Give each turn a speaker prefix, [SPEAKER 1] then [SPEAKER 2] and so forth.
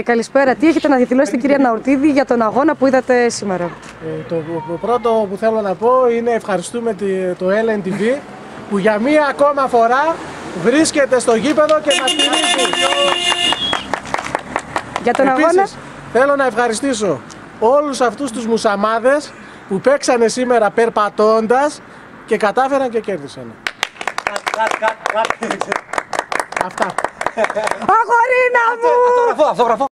[SPEAKER 1] Καλησπέρα. Τι έχετε να δηλώσετε, κυρία Ναουρτίδη, για τον αγώνα που είδατε σήμερα?
[SPEAKER 2] Το πρώτο που θέλω να πω είναι ευχαριστούμε το LNTV που για μία ακόμα φορά βρίσκεται στο γήπεδο και μας στηρίζει.
[SPEAKER 1] Για τον αγώνα.
[SPEAKER 2] Θέλω να ευχαριστήσω όλους αυτούς τους μουσαμάδες που παίξανε σήμερα περπατώντας και κατάφεραν και κέρδισαν. Αυτά.
[SPEAKER 1] Αγορίνα μου!
[SPEAKER 3] Αυτόγραφο.